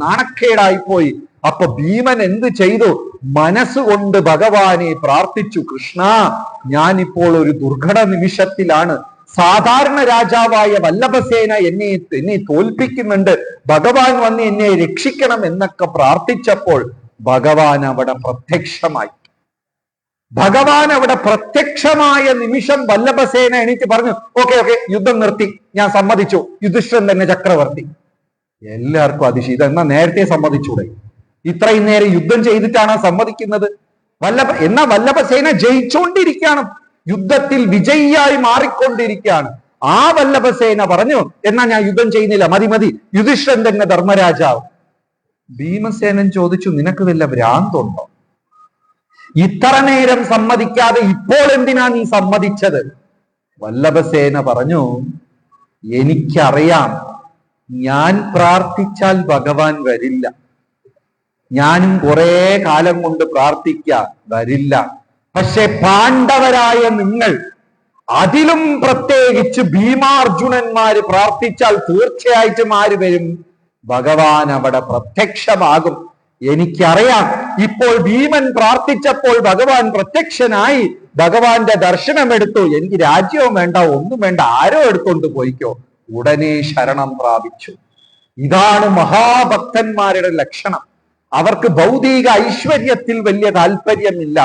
നാണക്കേടായിപ്പോയി. അപ്പൊ ഭീമൻ എന്ത് ചെയ്തു? മനസ്സുകൊണ്ട് ഭഗവാനെ പ്രാർത്ഥിച്ചു, കൃഷ്ണ, ഞാനിപ്പോൾ ഒരു ദുർഘട നിമിഷത്തിലാണ്. സാധാരണ രാജാവായ വല്ലഭസേന എന്നെ തോൽപ്പിക്കുന്നുണ്ട്, ഭഗവാൻ വന്ന് എന്നെ രക്ഷിക്കണം എന്നൊക്കെ പ്രാർത്ഥിച്ചപ്പോൾ ഭഗവാൻ അവിടെ പ്രത്യക്ഷമായി. ഭഗവാൻ അവിടെ പ്രത്യക്ഷമായ നിമിഷം വല്ലഭസേന എണീറ്റ് പറഞ്ഞു, ഓക്കെ യുദ്ധം നിർത്തി, ഞാൻ സമ്മതിച്ചു, യുധിഷ്ഠിരൻ തന്നെ ചക്രവർത്തി. എല്ലാവർക്കും അതിശയം, എന്നാ നേരത്തെ സമ്മതിച്ചൂടെ? ഇത്രയും നേരം യുദ്ധം ചെയ്തിട്ടാണ് സമ്മതിക്കുന്നത്? എന്നാ വല്ലഭസേന ജയിച്ചുകൊണ്ടിരിക്കുകയാണ്, യുദ്ധത്തിൽ വിജയിയായി മാറിക്കൊണ്ടിരിക്കുകയാണ്. ആ വല്ലഭസേന പറഞ്ഞു, എന്നാ ഞാൻ യുദ്ധം ചെയ്യുന്നില്ല, മതി, യുധിഷ്ഠിരൻ തന്നെ ധർമ്മരാജാവ്. ഭീമസേനൻ ചോദിച്ചു, നിനക്ക് വല്ല ഭ്രാന്തുണ്ടോ? ഇത്ര നേരം സമ്മതിക്കാതെ ഇപ്പോൾ എന്തിനാ നീ സമ്മതിച്ചത്? വല്ലഭസേന പറഞ്ഞു, എനിക്കറിയാം, ഞാൻ പ്രാർത്ഥിച്ചാൽ ഭഗവാൻ വരില്ല, ഞാനും കുറെ കാലം കൊണ്ട് പ്രാർത്ഥിക്കാൻ വരില്ല. പക്ഷെ പാണ്ഡവരായ നിങ്ങൾ, അതിലും പ്രത്യേകിച്ച് ഭീമാർജുനന്മാര് പ്രാർത്ഥിച്ചാൽ തീർച്ചയായിട്ടും ആര് വരും? ഭഗവാൻ അവിടെ പ്രത്യക്ഷമാകും. എനിക്കറിയാം, ഇപ്പോൾ ഭീമൻ പ്രാർത്ഥിച്ചപ്പോൾ ഭഗവാൻ പ്രത്യക്ഷനായി, ഭഗവാന്റെ ദർശനമെടുത്തു. എനിക്ക് രാജ്യവും വേണ്ട, ഒന്നും വേണ്ട, ആരോ എടുത്തോണ്ട് പോയിക്കോ. ഉടനെ ശരണം പ്രാപിച്ചു. ഇതാണ് മഹാഭക്തന്മാരുടെ ലക്ഷണം. അവർക്ക് ഭൗതിക ഐശ്വര്യത്തിൽ വലിയ താല്പര്യമില്ല.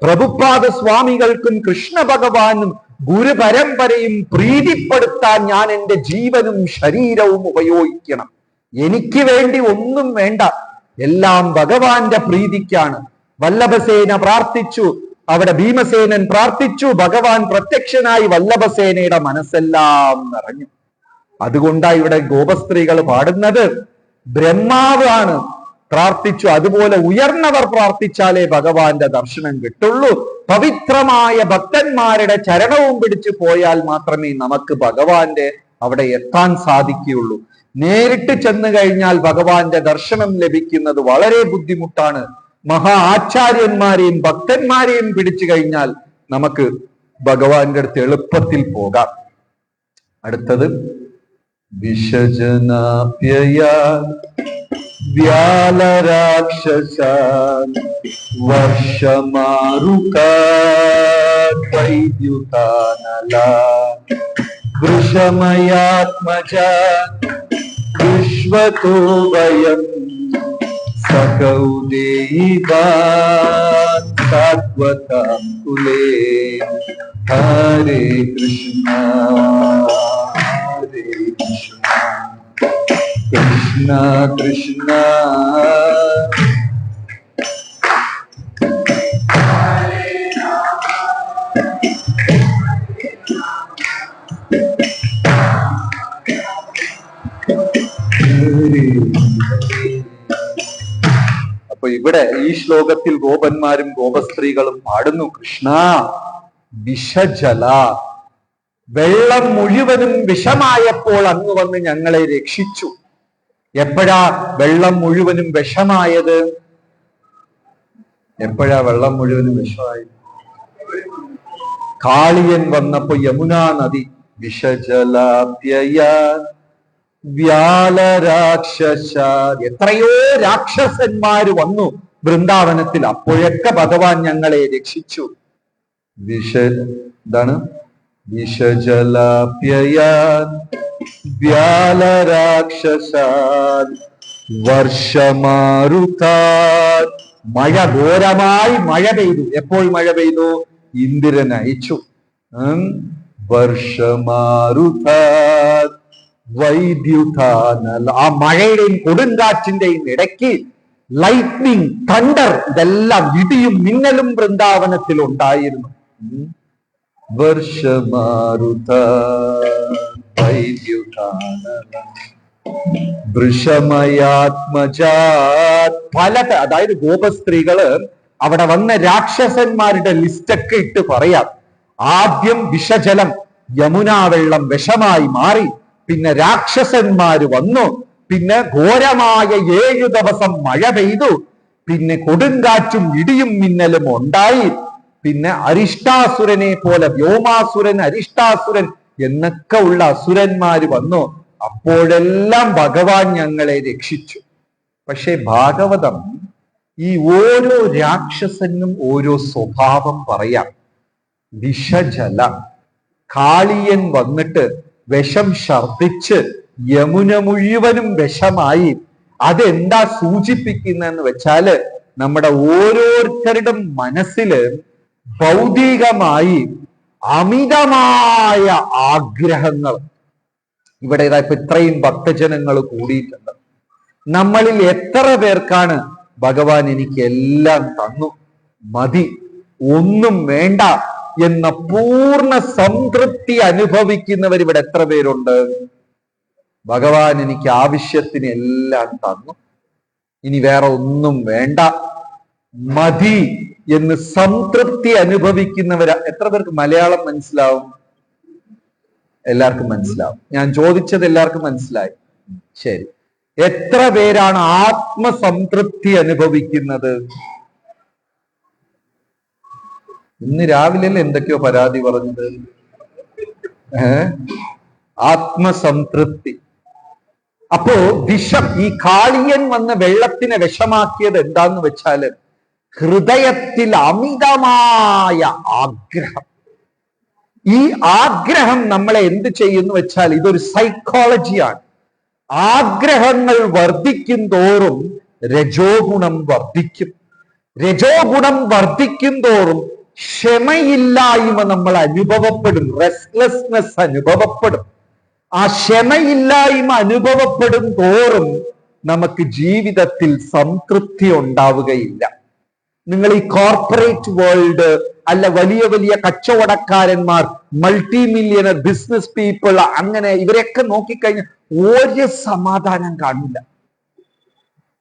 പ്രഭുപാദ സ്വാമികൾക്കും കൃഷ്ണ ഭഗവാനും ഗുരുപരമ്പരയും പ്രീതിപ്പെടുത്താൻ ഞാൻ എൻ്റെ ജീവനും ശരീരവും ഉപയോഗിക്കണം. എനിക്ക് വേണ്ടി ഒന്നും വേണ്ട, എല്ലാം ഭഗവാന്റെ പ്രീതിക്കാണ്. വല്ലഭസേന പ്രാർത്ഥിച്ചു, അവിടെ ഭീമസേനൻ പ്രാർത്ഥിച്ചു, ഭഗവാൻ പ്രത്യക്ഷനായി, വല്ലഭസേനയുടെ മനസ്സെല്ലാം നിറഞ്ഞു. അതുകൊണ്ടാണ് ഇവിടെ ഗോപസ്ത്രീകൾ പാടുന്നത്, ബ്രഹ്മാവാണ് പ്രാർത്ഥിച്ചു, അതുപോലെ ഉയർന്നവർ പ്രാർത്ഥിച്ചാലേ ഭഗവാന്റെ ദർശനം കിട്ടുള്ളൂ. പവിത്രമായ ഭക്തന്മാരുടെ ചരണവും പിടിച്ചു പോയാൽ മാത്രമേ നമുക്ക് ഭഗവാന്റെ അവിടെ എത്താൻ സാധിക്കുകയുള്ളൂ. നേരിട്ട് ചെന്നു കഴിഞ്ഞാൽ ഭഗവാന്റെ ദർശനം ലഭിക്കുന്നത് വളരെ ബുദ്ധിമുട്ടാണ്. മഹാ ആചാര്യന്മാരെയും ഭക്തന്മാരെയും പിടിച്ചു കഴിഞ്ഞാൽ നമുക്ക് ഭഗവാന്റെ അടുത്ത് എളുപ്പത്തിൽ പോകാം. അടുത്തത് വിഷജനാപ്യയ വ്യാലരാക്ഷസാൻ വർഷമാരുകാദ്വൈദ്യുതാനലാ വൃഷമയാത്മജാൻ വിശ്വതോ വയം സകൗദേവാൻ സാത്വതാം കുലേ. ഹരേ കൃഷ്ണ ഹരേ കൃഷ്ണ കൃഷ്ണ കൃഷ്ണ അപ്പൊ ഇവിടെ ഈ ശ്ലോകത്തിൽ ഗോപന്മാരും ഗോപസ്ത്രീകളും പാടുന്നു, കൃഷ്ണ വിഷജല, വെള്ളം മുഴുവനും വിഷമായപ്പോൾ അങ്ങ് വന്ന് ഞങ്ങളെ രക്ഷിച്ചു. എപ്പോഴാ വെള്ളം മുഴുവനും വിഷമായത്? എപ്പോഴാ വെള്ളം മുഴുവനും വിഷമായത്? കാളിയൻ വന്നപ്പോ യമുനാ നദി വിഷജലാപ്യയ വ്യാലരാക്ഷസ, എത്രയോ രാക്ഷസന്മാര് വന്നു വൃന്ദാവനത്തിൽ, അപ്പോഴൊക്കെ ഭഗവാൻ ഞങ്ങളെ രക്ഷിച്ചു. എന്താണ് വിഷജലാപ്യയാൻ വ്യാലരാക്ഷസാൻ വർഷമാരുതാൻ, മഴ ഘോരമായി മഴ പെയ്തു. എപ്പോൾ മഴ പെയ്തു? ഇന്ദ്രൻ അയച്ചു. വർഷമാരുതാൻ വൈദ്യുതാനൽ, ആ മഴയുടെയും കൊടുങ്കാറ്റിന്റെയും ഇടയ്ക്ക് ലൈറ്റ്നിങ്, തണ്ടർ, ഇതെല്ലാം ഇടിയും മിന്നലും വൃന്ദാവനത്തിൽ ഉണ്ടായിരുന്നു. വർഷമാരുതാൻ വൈദ്യുതാനൽ വൃഷമയാത്മജാത്, അതായത് ഗോപസ്ത്രീകള് അവിടെ വന്ന രാക്ഷസന്മാരുടെ ലിസ്റ്റൊക്കെ ഇട്ട് പറയാം. ആദ്യം വിഷജലം, യമുനാ വെള്ളം വിഷമായി മാറി, പിന്നെ രാക്ഷസന്മാര് വന്നു, പിന്നെ ഘോരമായ 7 ദിവസം മഴ പെയ്തു, പിന്നെ കൊടുങ്കാറ്റും ഇടിയും മിന്നലും ഉണ്ടായി, പിന്നെ അരിഷ്ടാസുരനെ പോലെ വ്യോമാസുരൻ, അരിഷ്ടാസുരൻ എന്നൊക്കെ ഉള്ള അസുരന്മാര് വന്നു. അപ്പോഴെല്ലാം ഭഗവാൻ ഞങ്ങളെ രക്ഷിച്ചു. പക്ഷെ ഭാഗവതം ഈ ഓരോ രാക്ഷസനും ഓരോ സ്വഭാവം പറയാം. വിഷജല, കാളിയൻ വന്നിട്ട് വിഷം ഛർദിച്ച് യമുന മുഴുവനും വിഷമായി. അതെന്താ സൂചിപ്പിക്കുന്നതെന്ന് വെച്ചാല് നമ്മുടെ ഓരോരുത്തരുടെ മനസ്സില് ഭൗതികമായി അമിതമായ ആഗ്രഹങ്ങൾ. ഇവിടെ ഇപ്പൊ ഇത്രയും ഭക്തജനങ്ങൾ കൂടിയിട്ടുണ്ട്. നമ്മളിൽ എത്ര പേർക്കാണ് ഭഗവാൻ എനിക്ക് എല്ലാം തന്നു, മതി, ഒന്നും വേണ്ട എന്ന പൂർണ്ണ സംതൃപ്തി അനുഭവിക്കുന്നവർ ഇവിടെ എത്ര പേരുണ്ട്? ഭഗവാൻ എനിക്ക് ആവശ്യത്തിന് എല്ലാം തന്നു, ഇനി വേറെ ഒന്നും വേണ്ട, മതി എന്ന് സംതൃപ്തി അനുഭവിക്കുന്നവർ എത്ര പേർക്ക് മലയാളം മനസ്സിലാവും? എല്ലാവർക്കും മനസ്സിലാവും. ഞാൻ ചോദിച്ചത് എല്ലാവർക്കും മനസ്സിലായി. ശരി, എത്ര പേരാണ് ആത്മസംതൃപ്തി അനുഭവിക്കുന്നത്? ഇന്ന് രാവിലെ എന്തൊക്കെയോ പരാതി പറഞ്ഞത്. ആത്മസംതൃപ്തി. അപ്പോ വിഷം, ഈ കാളിയൻ വന്ന് വെള്ളത്തിനെ വിഷമാക്കിയത് എന്താന്ന് വെച്ചാല് ഹൃദയത്തിൽ അമിതമായ ആഗ്രഹം. ഈ ആഗ്രഹം നമ്മളെ എന്ത് ചെയ്യുന്നു വെച്ചാൽ ഇതൊരു സൈക്കോളജിയാണ്. ആഗ്രഹങ്ങൾ വർദ്ധിക്കും തോറും രജോ ഗുണം വർദ്ധിക്കും. രജോ ഗുണം വർദ്ധിക്കും തോറും ക്ഷമയില്ലായ്മ നമ്മൾ അനുഭവപ്പെടും, റെസ്റ്റ്ലെസ്നെസ് അനുഭവപ്പെടും. ആ ക്ഷമയില്ലായ്മ അനുഭവപ്പെടും തോറും നമുക്ക് ജീവിതത്തിൽ സംതൃപ്തി ഉണ്ടാവുകയില്ല. നിങ്ങൾ ഈ കോർപ്പറേറ്റ് വേൾഡ് അല്ല, വലിയ വലിയ കച്ചവടക്കാരന്മാർ, മൾട്ടി മില്യണർ ബിസിനസ് പീപ്പിൾ, അങ്ങനെ ഇവരെയൊക്കെ നോക്കിക്കഴിഞ്ഞാൽ ഒരു സമാധാനം കാണില്ല,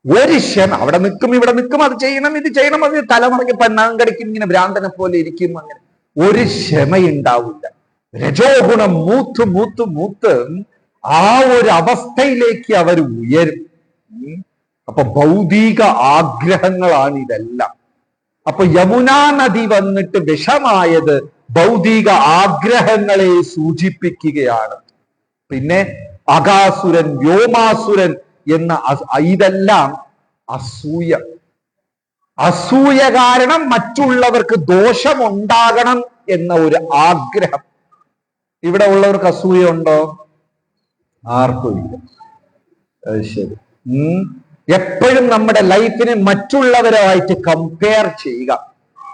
ഒരു ക്ഷമ. അവിടെ നിൽക്കും, ഇവിടെ നിൽക്കും, അത് ചെയ്യണം, ഇത് ചെയ്യണം, അത് തലമുറയ്ക്ക് പന്നാങ്കടിക്കും, ഇങ്ങനെ ഭ്രാന്തനെ പോലെ ഇരിക്കും. അങ്ങനെ ഒരു ക്ഷമയുണ്ടാവില്ല. രജോ ഗുണം മൂത്ത് മൂത്ത് മൂത്ത് ആ ഒരു അവസ്ഥയിലേക്ക് അവർ ഉയരും. അപ്പൊ ഭൗതിക ആഗ്രഹങ്ങളാണ് ഇതെല്ലാം. അപ്പൊ യമുനാ നദി വന്നിട്ട് വിഷമായത് ഭൗതിക ആഗ്രഹങ്ങളെ സൂചിപ്പിക്കുകയാണ്. പിന്നെ അകാസുരൻ, വ്യോമാസുരൻ എന്ന ഇതെല്ലാം അസൂയ. അസൂയ കാരണം മറ്റുള്ളവർക്ക് ദോഷമുണ്ടാകണം എന്ന ഒരു ആഗ്രഹം. ഇവിടെ ഉള്ളവർക്ക് അസൂയ ഉണ്ടോ? ആർക്കും ഇല്ല. ശരി. എപ്പോഴും നമ്മുടെ ലൈഫിനെ മറ്റുള്ളവരുമായിട്ട് കമ്പയർ ചെയ്യുക.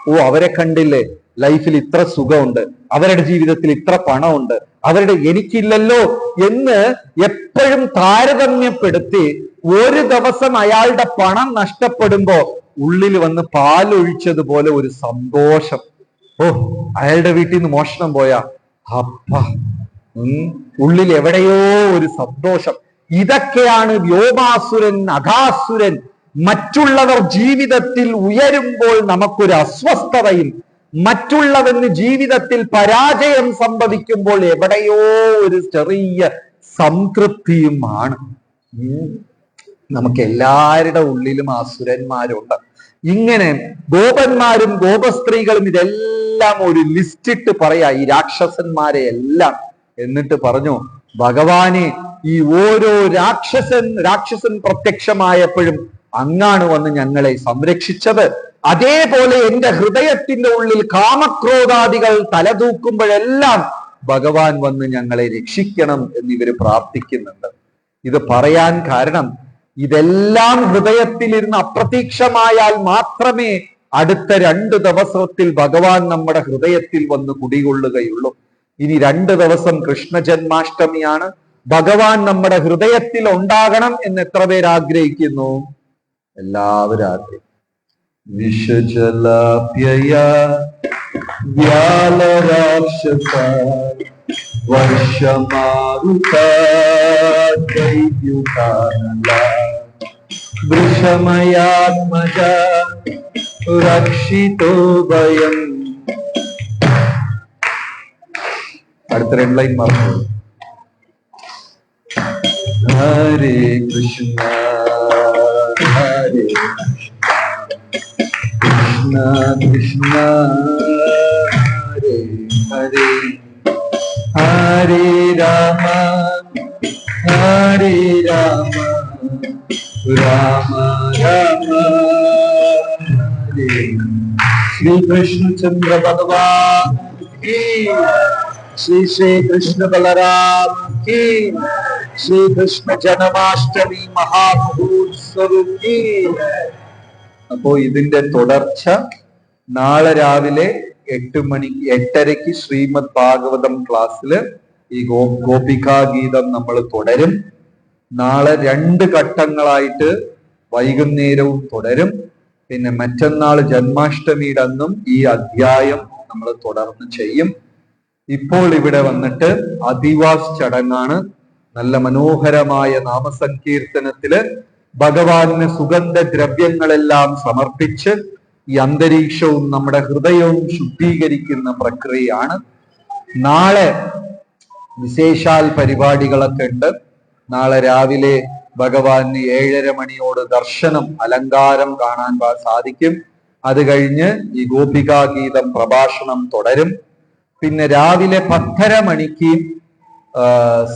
ഓ, അവരെ കണ്ടില്ലേ, ലൈഫിൽ ഇത്ര സുഖമുണ്ട്, അവരുടെ ജീവിതത്തിൽ ഇത്ര പണമുണ്ട്, എനിക്കില്ലല്ലോ എന്ന് എപ്പോഴും താരതമ്യപ്പെടുത്തി ഒരു ദിവസം അയാളുടെ പണം നഷ്ടപ്പെടുമ്പോ ഉള്ളിൽ വന്ന് പാലൊഴിച്ചതുപോലെ ഒരു സന്തോഷം. ഓ, അയാളുടെ വീട്ടിൽ നിന്ന് മോഷണം പോയാ അപ്പ, ഉള്ളിൽ എവിടെയോ ഒരു സന്തോഷം. ഇതൊക്കെയാണ് വ്യോമാസുരൻ, അഘാസുരൻ. മറ്റുള്ളവർ ജീവിതത്തിൽ ഉയരുമ്പോൾ നമുക്കൊരു അസ്വസ്ഥതയും, മറ്റുള്ളവന് ജീവിതത്തിൽ പരാജയം സംഭവിക്കുമ്പോൾ എവിടെയോ ഒരു ചെറിയ സംതൃപ്തിയുമാണ്. നമുക്ക് എല്ലാവരുടെ ഉള്ളിലും അസുരന്മാരുണ്ട്. ഇങ്ങനെ ഗോപന്മാരും ഗോപസ്ത്രീകളും ഇതെല്ലാം ഒരു ലിസ്റ്റിട്ട് പറയാ, ഈ രാക്ഷസന്മാരെ എല്ലാം. എന്നിട്ട് പറഞ്ഞു, ഭഗവാനെ, ഈ ഓരോ രാക്ഷസൻ പ്രത്യക്ഷമായപ്പോഴും അങ്ങാണ് വന്ന് ഞങ്ങളെ സംരക്ഷിച്ചത്. അതേപോലെ എന്റെ ഹൃദയത്തിന്റെ ഉള്ളിൽ കാമക്രോധാദികൾ തലതൂക്കുമ്പോഴെല്ലാം ഭഗവാൻ വന്ന് ഞങ്ങളെ രക്ഷിക്കണം എന്നിവര് പ്രാർത്ഥിക്കുന്നുണ്ട്. ഇത് പറയാൻ കാരണം, ഇതെല്ലാം ഹൃദയത്തിലിരുന്ന് അപ്രതീക്ഷമായാൽ മാത്രമേ അടുത്ത 2 ദിവസത്തിൽ ഭഗവാൻ നമ്മുടെ ഹൃദയത്തിൽ വന്ന് കുടികൊള്ളുകയുള്ളൂ. ഇനി 2 ദിവസം കൃഷ്ണ ജന്മാഷ്ടമിയാണ്. ഭഗവാൻ നമ്മുടെ ഹൃദയത്തിൽ ഉണ്ടാകണം എന്ന് എത്ര പേര് ആഗ്രഹിക്കുന്നു? എല്ലാവരും ആഗ്രഹിക്കും. വിഷജലാപ്യയ വ്യാലരാക്ഷസ വർഷമാരുത വൃഷമയാത്മജ രക്ഷിതോ ഭയം. അടുത്ത 2 ലൈൻ മറന്നു. ഹരേ കൃഷ്ണ ഹരേ കൃഷ്ണ കൃഷ്ണ ഹരേ ഹരേ രാമ ഹരേ രാമ രാമ രാമ ഹരേ ശ്രീ കൃഷ്ണചന്ദ്ര ഭഗവാൻ की श्री श्री कृष्ण बलराम की श्री कृष्ण जन्माष्टमी महामहोत्सव की. അപ്പോ ഇതിന്റെ തുടർച്ച നാളെ രാവിലെ 8:30 ശ്രീമദ് ഭാഗവതം ക്ലാസ്സില് ഈ ഗോപികാഗീതം നമ്മൾ തുടരും. നാളെ 2 ഘട്ടങ്ങളായിട്ട് വൈകുന്നേരവും തുടരും. പിന്നെ മറ്റന്നാൾ ജന്മാഷ്ടമിയുടെ അന്നും ഈ അധ്യായം നമ്മൾ തുടർന്ന് ചെയ്യും. ഇപ്പോൾ ഇവിടെ വന്നിട്ട് അധിവാസ് ചടങ്ങാണ്. നല്ല മനോഹരമായ നാമസങ്കീർത്തനത്തില് ഭഗവാന് സുഗന്ധ ദ്രവ്യങ്ങളെല്ലാം സമർപ്പിച്ച് ഈ അന്തരീക്ഷവും നമ്മുടെ ഹൃദയവും ശുദ്ധീകരിക്കുന്ന പ്രക്രിയയാണ്. നാളെ വിശേഷാൽ പരിപാടികളൊക്കെ ഉണ്ട്. നാളെ രാവിലെ ഭഗവാന് 7:30 മണിയോട് ദർശനം അലങ്കാരം കാണാൻ സാധിക്കും. അത് കഴിഞ്ഞ് ഈ ഗോപികാഗീതം പ്രഭാഷണം തുടരും. പിന്നെ രാവിലെ 10:30 മണിക്ക്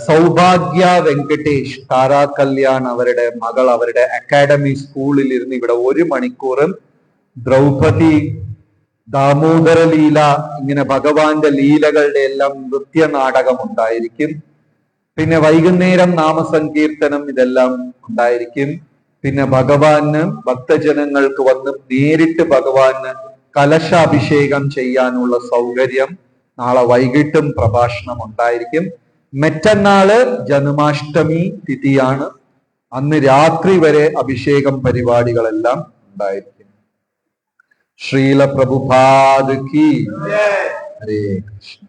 സൗഭാഗ്യ വെങ്കടേഷ് താരാ കല്യാൺ അവരുടെ മകൾ അവരുടെ അക്കാഡമി സ്കൂളിൽ ഇരുന്ന് ഇവിടെ 1 മണിക്കൂറും ദ്രൗപദി ദാമോദര ലീല ഇങ്ങനെ ഭഗവാന്റെ ലീലകളുടെ എല്ലാം നൃത്യ നാടകം ഉണ്ടായിരിക്കും. പിന്നെ വൈകുന്നേരം നാമസങ്കീർത്തനം ഇതെല്ലാം ഉണ്ടായിരിക്കും. പിന്നെ ഭഗവാന് ഭക്തജനങ്ങൾക്ക് വന്ന് നേരിട്ട് ഭഗവാന് കലശാഭിഷേകം ചെയ്യാനുള്ള സൗകര്യം നാളെ വൈകിട്ടും പ്രഭാഷണം ഉണ്ടായിരിക്കും. മറ്റന്നാള് ജന്മാഷ്ടമി തിഥിയാണ്. അന്ന് രാത്രി വരെ അഭിഷേകം പരിപാടികളെല്ലാം ഉണ്ടായിരിക്കും. ശ്രീല പ്രഭുപാദ് കി ഹരേ കൃഷ്ണ.